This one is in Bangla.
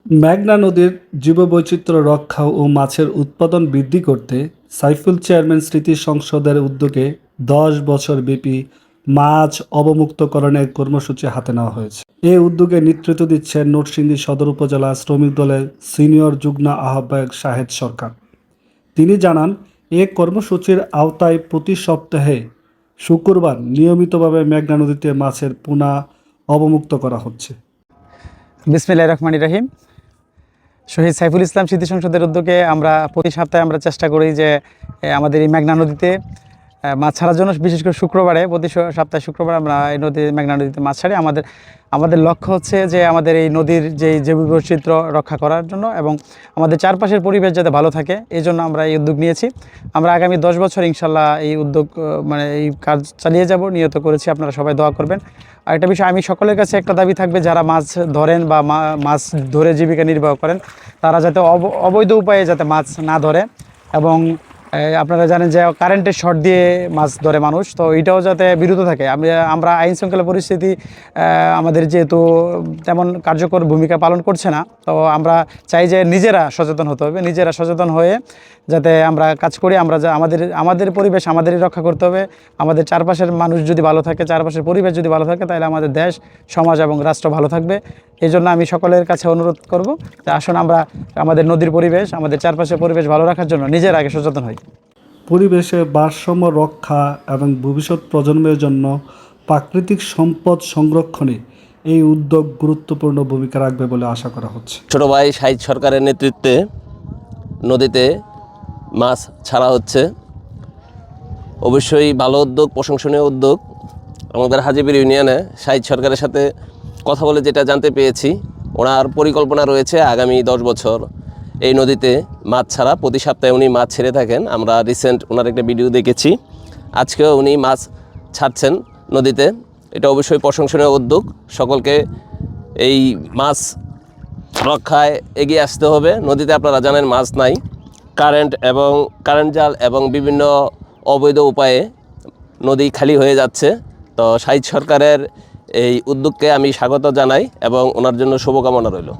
মেঘনা নদীর জীববৈচিত্র্য রক্ষা ও মাছের উৎপাদন বৃদ্ধি করতে সাইফুল চেয়ারম্যান স্মৃতি সংসদের উদ্যোগে ১০ বছরব্যাপী মাছ অবমুক্তকরণের কর্মসূচি হাতে নেওয়া হয়েছে। এ উদ্যোগে নেতৃত্ব দিচ্ছেন নরসিংদী সদর উপজেলা শ্রমিক দলের সিনিয়র যুগ্ম আহ্বায়ক শাহেদ সরকার। তিনি জানান, এ কর্মসূচির আওতায় প্রতি সপ্তাহে শুক্রবার নিয়মিতভাবে মেঘনা নদীতে মাছের পোনা অবমুক্ত করা হচ্ছে। বিসমিল্লাহির রহমানির রহিম। শহীদ সাইফুল ইসলাম স্মৃতি সংসদের উদ্যোগে আমরা প্রতি সপ্তাহে চেষ্টা করি যে আমাদের এই মেঘনা নদীতে মাছ ছাড়ার জন্য, বিশেষ করে শুক্রবারে, প্রতি সপ্তাহে শুক্রবার আমরা এই মেঘনা নদীতে মাছ ছাড়ি। আমাদের লক্ষ্য হচ্ছে যে আমাদের এই নদীর যে জৈববৈচিত্র্য রক্ষা করার জন্য এবং আমাদের চারপাশের পরিবেশ যাতে ভালো থাকে, এই জন্য আমরা এই উদ্যোগ নিয়েছি। আমরা আগামী 10 বছর ইনশাল্লাহ এই উদ্যোগ এই কাজ চালিয়ে যাব, নিয়ত করেছি। আপনারা সবাই দোয়া করবেন। আর একটা বিষয়, আমি সকলের কাছে একটা দাবি থাকবে, যারা মাছ ধরেন বা মাছ ধরে জীবিকা নির্বাহ করেন, তারা যাতে অবৈধ উপায়ে যাতে মাছ না ধরে। এবং আপনারা জানেন যে কারেন্টের শর্ট দিয়ে মাছ ধরে মানুষ, তো এটাও যাতে বিরত থাকে। আমরা আইন শৃঙ্খলা পরিস্থিতি আমাদের যেহেতু তেমন কার্যকর ভূমিকা পালন করছে না, তো আমরা চাই যে নিজেরা সচেতন হতে হবে, নিজেরা সচেতন হয়ে যাতে আমরা কাজ করি। আমরা আমাদের পরিবেশ আমাদেরই রক্ষা করতে হবে। আমাদের চারপাশের মানুষ যদি ভালো থাকে, চারপাশের পরিবেশ যদি ভালো থাকে, তাহলে আমাদের দেশ, সমাজ এবং রাষ্ট্র ভালো থাকবে। এই জন্য আমি সকলের কাছে অনুরোধ করব যে আসুন আমরা আমাদের নদীর পরিবেশ, আমাদের চারপাশের পরিবেশ ভালো রাখার জন্য নিজের আগে সচেতন হই। পরিবেশে ভারসাম্য রক্ষা এবং ভবিষ্যৎ প্রজন্মের জন্য প্রাকৃতিক সম্পদ সংরক্ষণে এই উদ্যোগ গুরুত্বপূর্ণ ভূমিকা রাখবে বলে আশা করা হচ্ছে। ছোট ভাই শাহিদ সরকারের নেতৃত্বে নদীতে মাছ ছাড়া হচ্ছে, অবশ্যই ভালো উদ্যোগ, প্রশংসনীয় উদ্যোগ। আমাদের হাজীপুর ইউনিয়নে শাহিদ সরকারের সাথে কথা বলে যেটা জানতে পেরেছি, ওনার পরিকল্পনা রয়েছে আগামী 10 বছর এই নদীতে মাছ ছাড়া। প্রতি সপ্তাহে উনি মাছ ছেড়ে থাকেন। আমরা রিসেন্ট ওনার একটা ভিডিও দেখেছি, আজকেও উনি মাছ ছাড়ছেন নদীতে। এটা অবশ্যই প্রশংসনীয় উদ্যোগ। সকলকে এই মাছ রক্ষায় এগিয়ে আসতে হবে। নদীতে আপনারা জানেন মাছ নাই, কারেন্ট জাল এবং বিভিন্ন অবৈধ উপায়ে নদী খালি হয়ে যাচ্ছে। তো শাহিদ সরকারের এই উদ্যোগকে আমি স্বাগত জানাই এবং ওনার জন্য শুভকামনা রইল।